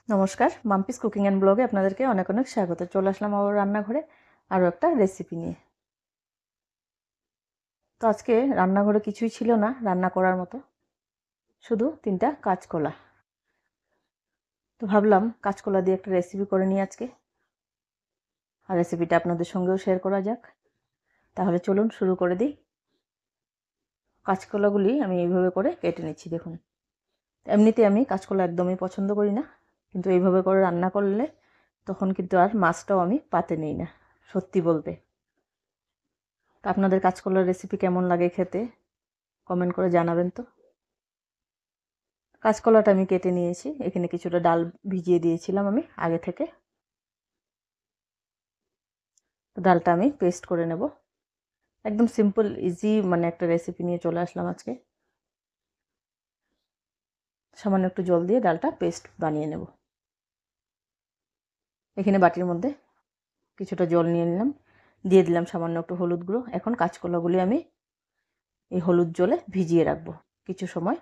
নমস্কার, Mampi's cooking and ব্লগে আপনাদেরকে অনেক অনেক স্বাগত। চলে আসলাম আমার রান্নাঘরে আরও একটা রেসিপি নিয়ে। তো আজকে রান্নাঘরে কিছুই ছিল না রান্না করার মতো, শুধু 3টা কাঁচকলা। তো ভাবলাম কাঁচকলা দিয়ে একটা রেসিপি করে নিই আজকে, আর রেসিপিটা আপনাদের সঙ্গেও শেয়ার করা যাক। তাহলে চলুন শুরু করে দিই। কাঁচকলাগুলি আমি এইভাবে করে কেটে নিচ্ছি। দেখুন, এমনিতে আমি কাঁচকলা একদমই পছন্দ করি না, কিন্তু এইভাবে করে রান্না করলে তখন কিন্তু আর মাছটাও আমি পাতে নিই না, সত্যি বলতে। তা আপনাদের কাঁচকলার রেসিপি কেমন লাগে খেতে কমেন্ট করে জানাবেন তো। কাঁচকলাটা আমি কেটে নিয়েছি। এখানে কিছুটা ডাল ভিজিয়ে দিয়েছিলাম আমি আগে থেকে। তো ডালটা আমি পেস্ট করে নেব। একদম সিম্পল ইজি একটা রেসিপি নিয়ে চলে আসলাম আজকে। সামান্য একটু জল দিয়ে ডালটা পেস্ট বানিয়ে নেব। এখানে বাটির মধ্যে কিছুটা জল নিয়ে নিলাম, দিয়ে দিলাম সামান্য একটু হলুদ গুঁড়ো। এখন কাঁচকলাগুলি আমি এই হলুদ জলে ভিজিয়ে রাখবো কিছু সময়,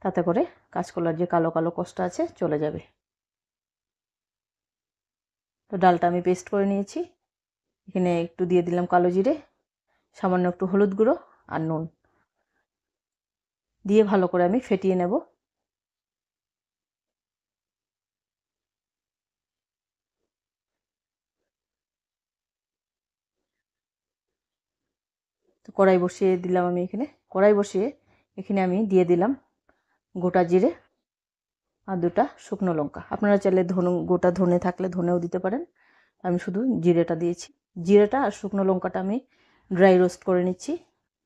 তাতে করে কাঁচকলার যে কালো কালো কষটা আছে চলে যাবে। তো ডালটা আমি পেস্ট করে নিয়েছি। এখানে একটু দিয়ে দিলাম কালো জিরে, সামান্য একটু হলুদ গুঁড়ো আর নুন দিয়ে ভালো করে আমি ফেটিয়ে নেব। তো কড়াই বসিয়ে দিলাম আমি এখানে। কড়াই বসিয়ে এখানে আমি দিয়ে দিলাম গোটা জিরে আর 2টা শুকনো লঙ্কা। আপনারা চাইলে গোটা ধনে থাকলে ধনেও দিতে পারেন। আমি শুধু জিরেটা দিয়েছি। জিরেটা আর শুকনো লঙ্কাটা আমি ড্রাই রোস্ট করে নিচ্ছি,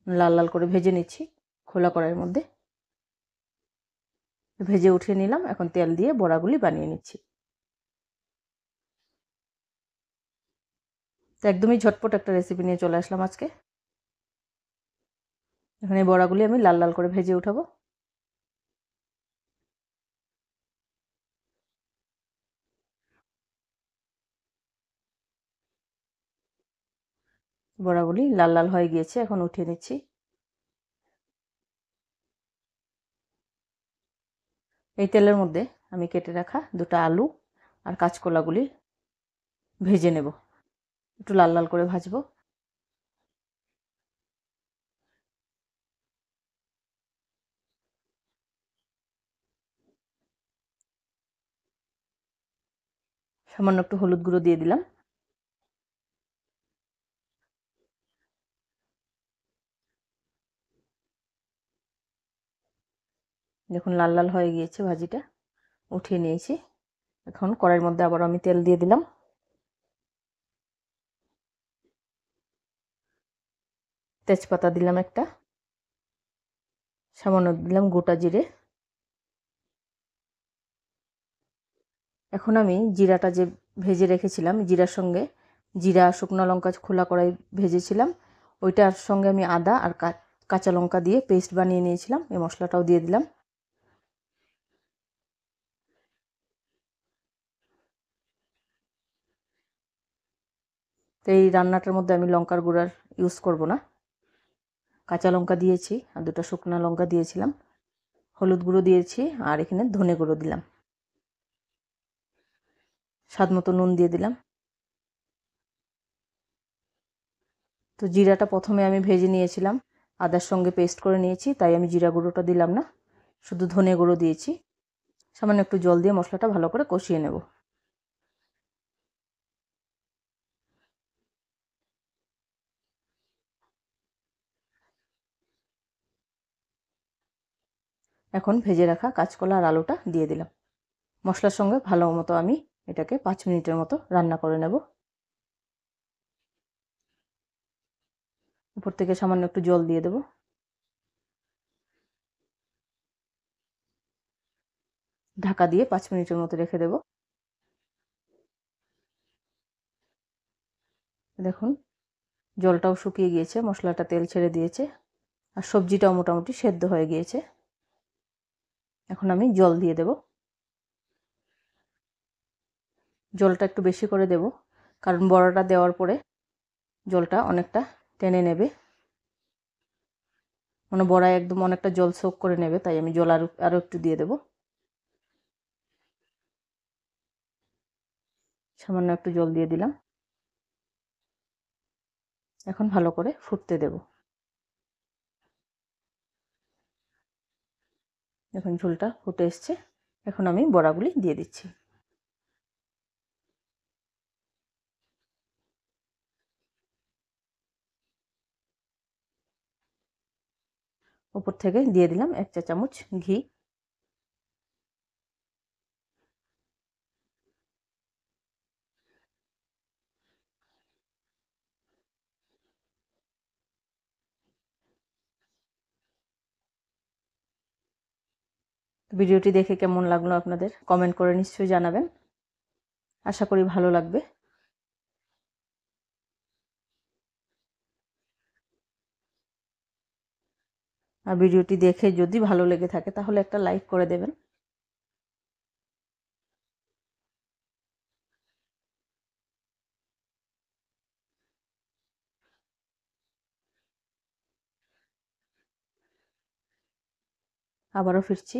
লাল লাল করে ভেজে নিচ্ছি খোলা কড়াইয়ের মধ্যে। ভেজে উঠিয়ে নিলাম। এখন তেল দিয়ে বড়াগুলি বানিয়ে নিচ্ছি। তো একদমই ঝটপট একটা রেসিপি নিয়ে চলে আসলাম আজকে। এখানে বড়াগুলি আমি লাল লাল করে ভেজে উঠাবো। বড়াগুলি লাল লাল হয়ে গিয়েছে, এখন উঠিয়ে নিচ্ছি। এই তেলের মধ্যে আমি কেটে রাখা 2টা আলু আর কাঁচকলাগুলি ভেজে নেব, একটু লাল লাল করে ভাজবো। সামান্য একটু হলুদ গুঁড়ো দিয়ে দিলাম। দেখুন লাল লাল হয়ে গিয়েছে ভাজিটা, উঠিয়ে নিয়েছি। এখন কড়াইয়ের মধ্যে আবার আমি তেল দিয়ে দিলাম। তেজপাতা দিলাম একটা, সামান্য দিলাম গোটা জিরে। এখন আমি জিরাটা যে ভেজে রেখেছিলাম, জিরার সঙ্গে জিরা শুকনো লঙ্কা খোলা কড়াই ভেজেছিলাম, ওইটার সঙ্গে আমি আদা আর কাঁচা লঙ্কা দিয়ে পেস্ট বানিয়ে নিয়েছিলাম, এই মশলাটাও দিয়ে দিলাম। তো এই রান্নাটার মধ্যে আমি লঙ্কার গুঁড়ার ইউজ করব না। কাঁচা লঙ্কা দিয়েছি আর 2টা শুকনো লঙ্কা দিয়েছিলাম, হলুদ গুঁড়ো দিয়েছি আর এখানে ধনে গুঁড়ো দিলাম, স্বাদ মতো নুন দিয়ে দিলাম। তো জিরাটা প্রথমে আমি ভেজে নিয়েছিলাম, আদার সঙ্গে পেস্ট করে নিয়েছি, তাই আমি জিরা গুঁড়োটা দিলাম না, শুধু ধনে গুঁড়ো দিয়েছি। সামান্য একটু জল দিয়ে মশলাটা ভালো করে কষিয়ে নেব। এখন ভেজে রাখা কাঁচকলা আর আলুটা দিয়ে দিলাম। মশলার সঙ্গে ভালো মতো আমি এটাকে 5 মিনিটের মতো রান্না করে নেব। উপর থেকে সামান্য একটু জল দিয়ে দেব। ঢাকা দিয়ে 5 মিনিটের মতো রেখে দেব। দেখুন জলটাও শুকিয়ে গিয়েছে, মশলাটা তেল ছেড়ে দিয়েছে আর সবজিটাও মোটামুটি সেদ্ধ হয়ে গিয়েছে। এখন আমি জল দিয়ে দেব। জলটা একটু বেশি করে দেব, কারণ বড়াটা দেওয়ার পরে জলটা অনেকটা টেনে নেবে, বড়া একদম অনেকটা জল সোক করে নেবে, তাই আমি জল আরও একটু দিয়ে দেব। সামান্য একটু জল দিয়ে দিলাম। এখন ভালো করে ফুটতে দেব। এখন ঝোলটা ফুটে এসছে, এখন আমি বড়াগুলি দিয়ে দিচ্ছি। উপর থেকে দিয়ে দিলাম 1 চা চামচ ঘি। ভিডিওটি দেখে কেমন লাগলো আপনাদের কমেন্ট করে নিশ্চয়ই জানাবেন। আশা করি ভালো লাগবে। আর ভিডিওটি দেখে যদি ভালো লেগে থাকে তাহলে একটা লাইক করে দেবেন। আবারও ফিরছি।